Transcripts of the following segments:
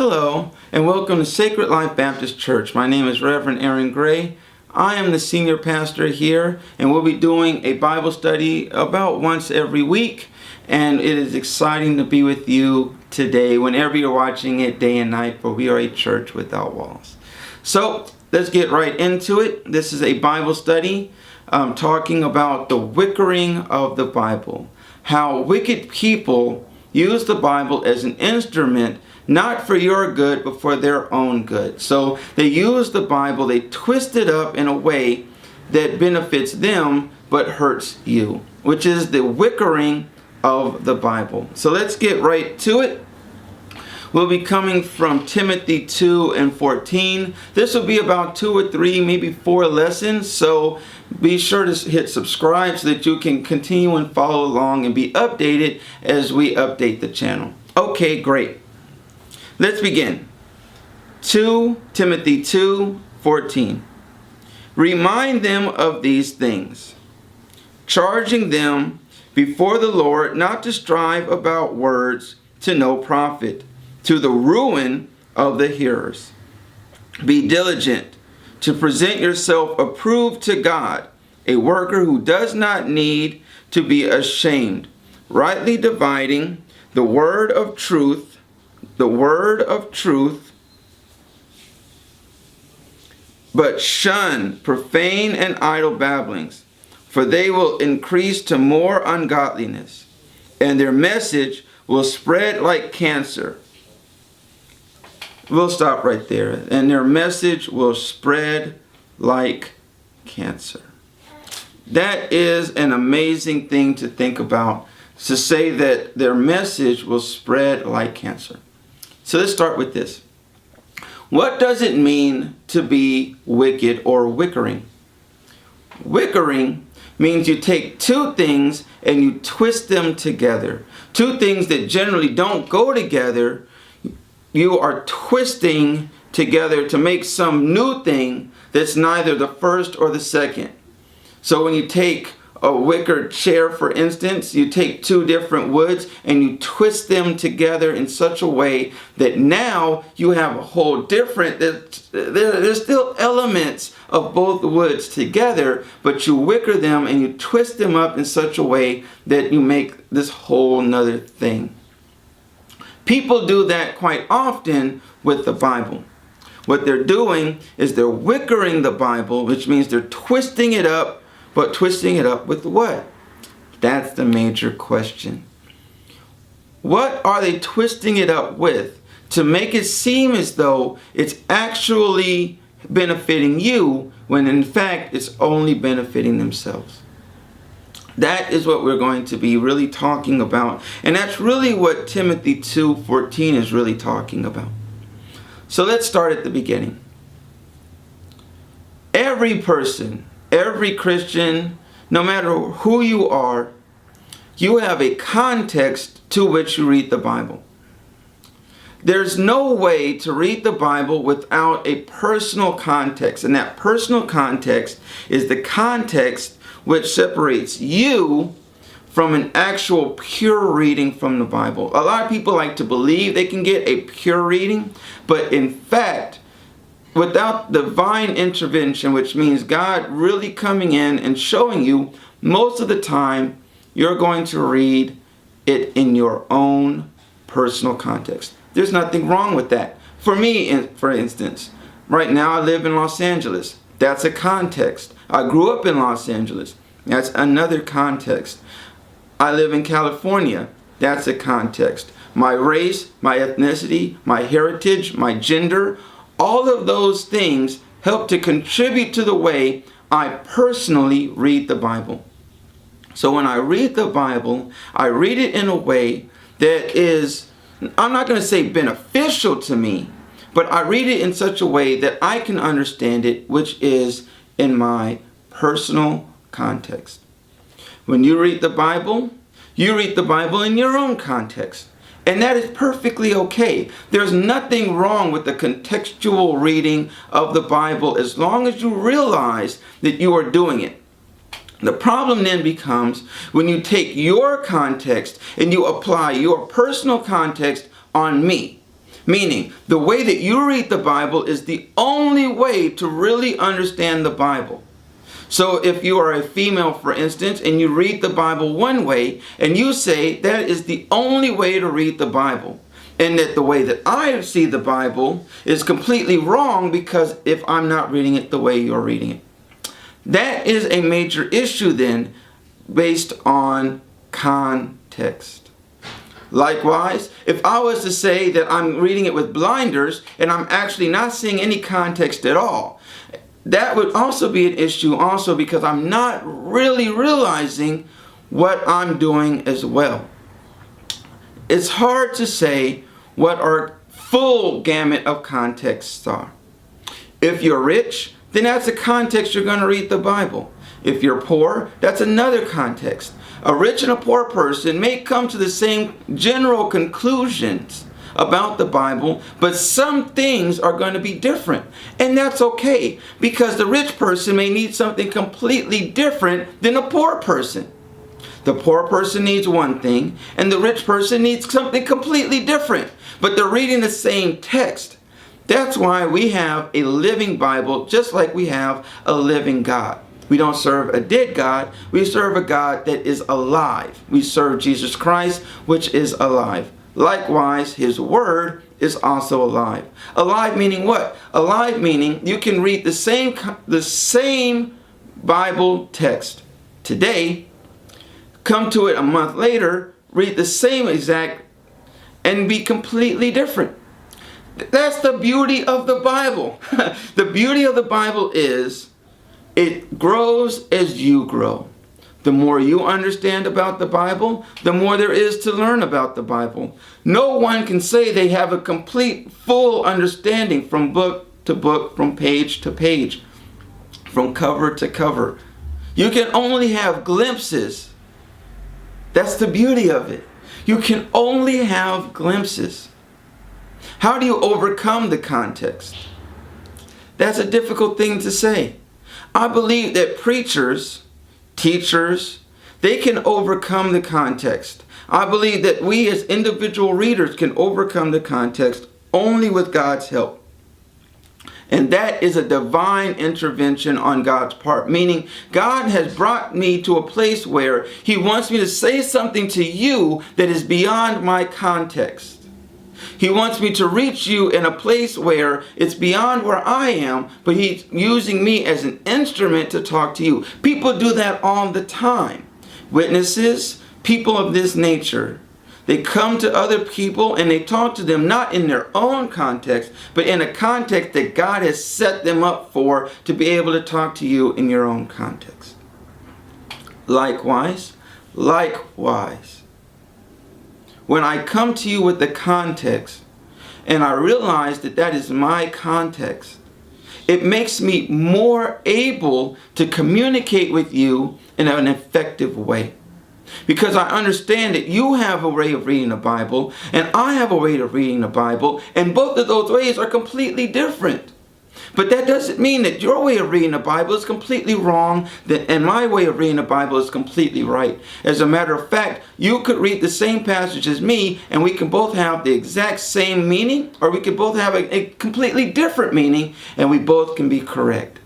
Hello, and welcome to Sacred Life Baptist Church. My name is Revaarongray. I am the senior pastor here, and we'll be doing a Bible study about once every week. And it is exciting to be with you today, whenever you're watching it, day and night, for we are a church without walls. So let's get right into it. This is a Bible study talking about the wickering of the Bible. How wicked people use the Bible as an instrument, not for your good, but for their own good. So they use the Bible, they twist it up in a way that benefits them, but hurts you, which is the wickering of the Bible. So let's get right to it. We'll be coming from Timothy 2 and 14. This will be about 2 or 3, maybe 4 lessons. So be sure to hit subscribe so that you can continue and follow along and be updated as we update the channel. Okay, great. Let's begin. 2 Timothy 2:14. Remind them of these things, charging them before the Lord not to strive about words to no profit, to the ruin of the hearers. Be diligent to present yourself approved to God, a worker who does not need to be ashamed, rightly dividing the word of truth, but shun profane and idle babblings, for they will increase to more ungodliness, and their message will spread like cancer. We'll stop right there. And their message will spread like cancer. That is an amazing thing to think about, to say that their message will spread like cancer. So let's start with this. What does it mean to be wicked or wickering? Wickering means you take two things and you twist them together. Two things that generally don't go together, you are twisting together to make some new thing that's neither the first or the second. So when you take a wicker chair, for instance, you take two different woods and you twist them together in such a way that now you have a whole different, there's still elements of both woods together, but you wicker them and you twist them up in such a way that you make this whole nother thing. People do that quite often with the Bible. What they're doing is they're wickering the Bible, which means they're twisting it up, but twisting it up with what? That's the major question. What are they twisting it up with to make it seem as though it's actually benefiting you, when in fact it's only benefiting themselves? That is what we're going to be really talking about. And that's really what Timothy 2:14 is really talking about. So let's start at the beginning. Every person, every Christian, no matter who you are, you have a context to which you read the Bible. There's no way to read the Bible without a personal context. And that personal context is the context which separates you from an actual pure reading from the Bible. A lot of people like to believe they can get a pure reading, but in fact, without divine intervention, which means God really coming in and showing you, most of the time, you're going to read it in your own personal context. There's nothing wrong with that. For me, for instance, right now I live in Los Angeles. That's a context. I grew up in Los Angeles. That's another context. I live in California. That's a context. My race, my ethnicity, my heritage, my gender, all of those things help to contribute to the way I personally read the Bible. So when I read the Bible, I read it in a way that is, I'm not going to say beneficial to me, but I read it in such a way that I can understand it, which is in my personal context. When you read the Bible in your own context. And that is perfectly okay. There's nothing wrong with the contextual reading of the Bible as long as you realize that you are doing it. The problem then becomes when you take your context and you apply your personal context on me. Meaning, the way that you read the Bible is the only way to really understand the Bible. So if you are a female, for instance, and you read the Bible one way, and you say that is the only way to read the Bible, and that the way that I see the Bible is completely wrong because if I'm not reading it the way you're reading it. That is a major issue then, based on context. Likewise, if I was to say that I'm reading it with blinders and I'm actually not seeing any context at all, that would also be an issue also because I'm not really realizing what I'm doing as well. It's hard to say what our full gamut of contexts are. If you're rich, then that's the context you're going to read the Bible. If you're poor, that's another context. A rich and a poor person may come to the same general conclusions about the Bible, but some things are going to be different. And that's okay, because the rich person may need something completely different than a poor person. The poor person needs one thing, and the rich person needs something completely different. But they're reading the same text. That's why we have a living Bible, just like we have a living God. We don't serve a dead God. We serve a God that is alive. We serve Jesus Christ, which is alive. Likewise, his word is also alive. Alive meaning what? Alive meaning you can read the same Bible text today, come to it a month later, read the same exact, and be completely different. That's the beauty of the Bible. The beauty of the Bible is it grows as you grow. The more you understand about the Bible, the more there is to learn about the Bible. No one can say they have a complete, full understanding from book to book, from page to page, from cover to cover. You can only have glimpses. That's the beauty of it. You can only have glimpses. How do you overcome the context? That's a difficult thing to say. I believe that preachers, teachers, they can overcome the context. I believe that we as individual readers can overcome the context only with God's help. And that is a divine intervention on God's part, meaning God has brought me to a place where he wants me to say something to you that is beyond my context. He wants me to reach you in a place where it's beyond where I am, but he's using me as an instrument to talk to you. People do that all the time. Witnesses, people of this nature, they come to other people and they talk to them not in their own context, but in a context that God has set them up for to be able to talk to you in your own context. Likewise, when I come to you with the context and I realize that that is my context, it makes me more able to communicate with you in an effective way. Because I understand that you have a way of reading the Bible and I have a way of reading the Bible, and both of those ways are completely different. But that doesn't mean that your way of reading the Bible is completely wrong and my way of reading the Bible is completely right. As a matter of fact, you could read the same passage as me and we can both have the exact same meaning, or we could both have a completely different meaning and we both can be correct.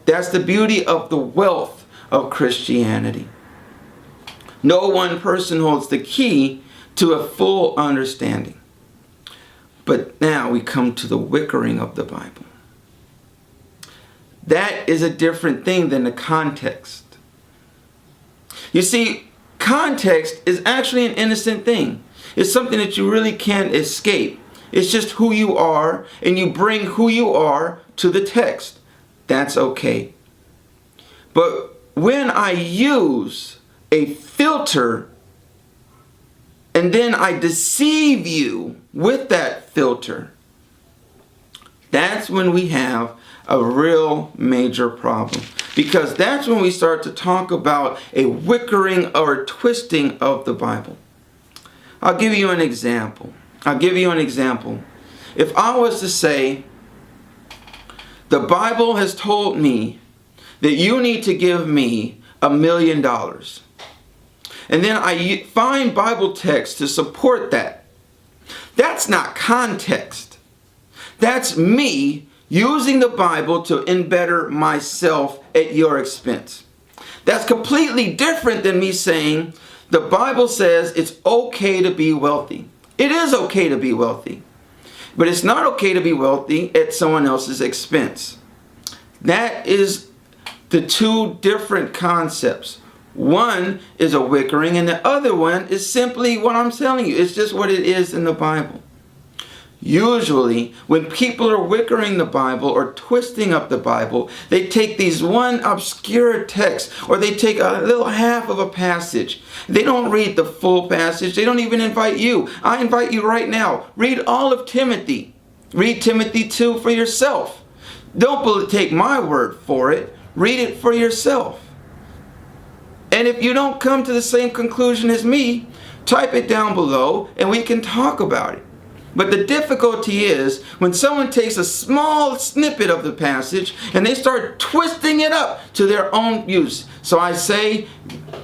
That's the beauty of the wealth of Christianity. No one person holds the key to a full understanding. But now we come to the wickering of the Bible. That is a different thing than the context. You see, context is actually an innocent thing. It's something that you really can't escape. It's just who you are, and you bring who you are to the text. That's okay. But when I use a filter and then I deceive you with that filter, that's when we have a real major problem. Because that's when we start to talk about a wickering or twisting of the Bible. I'll give you an example. If I was to say, the Bible has told me that you need to give me $1 million. And then I find Bible texts to support that. That's not context. That's me using the Bible to embetter myself at your expense. That's completely different than me saying the Bible says it's okay to be wealthy. It is okay to be wealthy. But it's not okay to be wealthy at someone else's expense. That is the two different concepts. One is a wickering and the other one is simply what I'm telling you. It's just what it is in the Bible. Usually, when people are wickering the Bible or twisting up the Bible, they take these one obscure text or they take a little half of a passage. They don't read the full passage. They don't even invite you. I invite you right now. Read all of Timothy. Read Timothy 2 for yourself. Don't take my word for it. Read it for yourself. And if you don't come to the same conclusion as me, type it down below and we can talk about it. But the difficulty is when someone takes a small snippet of the passage and they start twisting it up to their own use. So I say,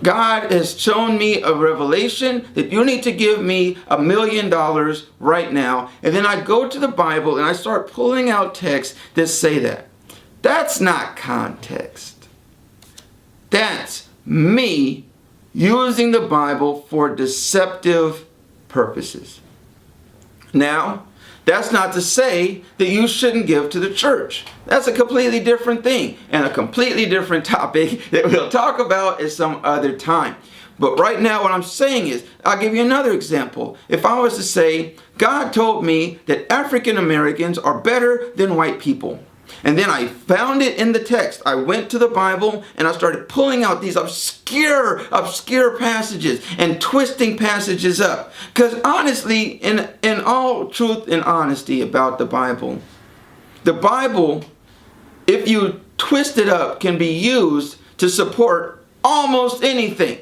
God has shown me a revelation that you need to give me $1 million right now. And then I go to the Bible and I start pulling out texts that say that. That's not context. That's me using the Bible for deceptive purposes. Now, that's not to say that you shouldn't give to the church. That's a completely different thing and a completely different topic that we'll talk about at some other time. But right now what I'm saying is, I'll give you another example. If I was to say, God told me that African Americans are better than white people. And then I found it in the text. I went to the Bible and I started pulling out these obscure passages and twisting passages up. Because honestly, in all truth and honesty about the Bible, if you twist it up, can be used to support almost anything.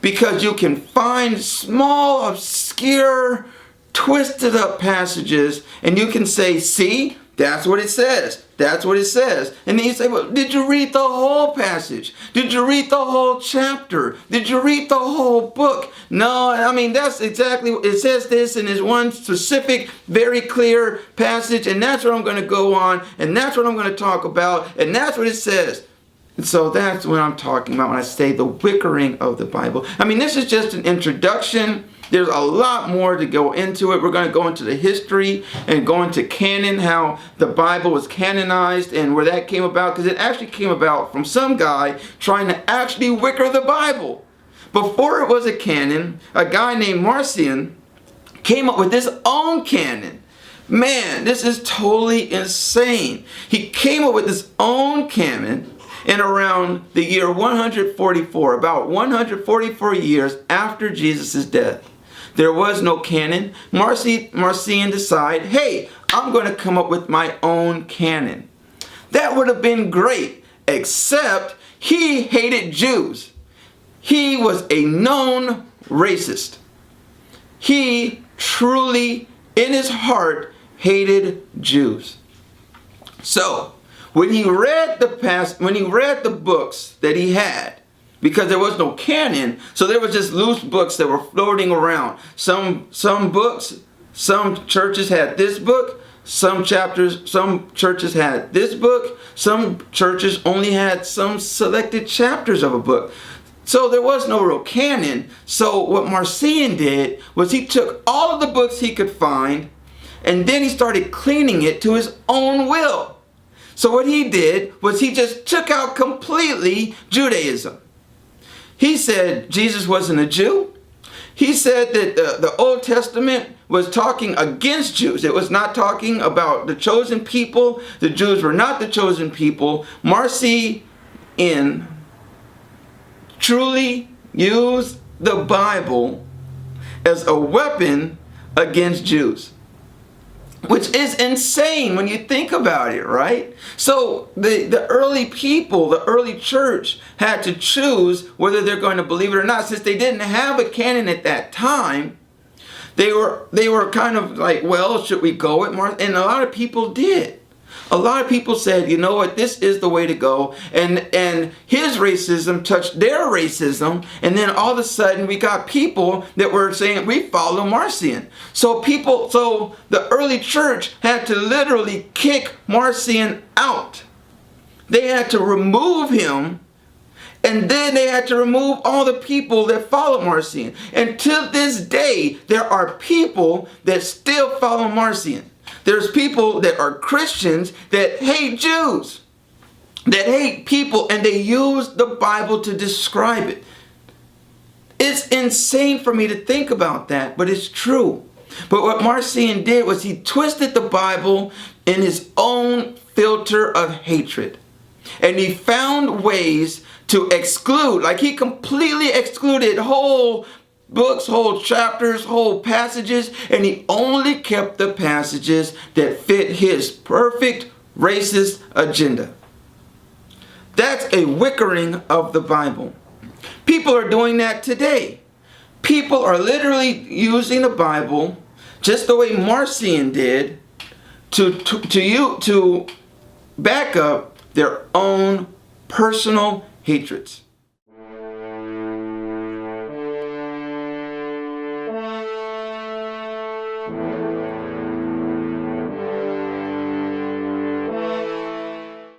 Because you can find small, obscure, twisted up passages and you can say, see, that's what it says. That's what it says. And then you say, well, did you read the whole passage? Did you read the whole chapter? Did you read the whole book? No, I mean, that's exactly what it says this in this one specific, very clear passage. And that's what I'm going to go on. And that's what I'm going to talk about. And that's what it says. And so that's what I'm talking about when I say the wickering of the Bible. I mean, this is just an introduction. There's a lot more to go into it. We're going to go into the history and go into canon, how the Bible was canonized and where that came about. Because it actually came about from some guy trying to actually wicker the Bible. Before it was a canon, a guy named Marcion came up with his own canon. Man, this is totally insane. He came up with his own canon in around the year 144, about 144 years after Jesus' death. There was no canon. Marcion decided, hey, I'm going to come up with my own canon. That would have been great, except he hated Jews. He was a known racist. He truly, in his heart, hated Jews. So, when he read the books that he had, because there was no canon, so there was just loose books that were floating around. Some books, some churches had this book, some churches had this book, some churches only had some selected chapters of a book. So there was no real canon. So what Marcion did was he took all of the books he could find and then he started cleaning it to his own will. So what he did was he just took out completely Judaism. He said Jesus wasn't a Jew. He said that the Old Testament was talking against Jews. It was not talking about the chosen people. The Jews were not the chosen people. Marcion truly used the Bible as a weapon against Jews. Which is insane when you think about it, right? So the early people, the early church had to choose whether they're going to believe it or not. Since they didn't have a canon at that time, they were kind of like, well, should we go with Marcion? And a lot of people did. A lot of people said, you know what, this is the way to go. And his racism touched their racism. And then all of a sudden we got people that were saying we follow Marcion. So the early church had to literally kick Marcion out. They had to remove him. And then they had to remove all the people that followed Marcion. And to this day, there are people that still follow Marcion. There's people that are Christians that hate Jews, that hate people, and they use the Bible to describe it. It's insane for me to think about that, but it's true. But what Marcion did was he twisted the Bible in his own filter of hatred. And he found ways to exclude, like he completely excluded whole books, whole chapters, whole passages, and he only kept the passages that fit his perfect racist agenda. That's a wickering of the Bible. People are doing that today. People are literally using the Bible just the way Marcion did to back up their own personal hatreds.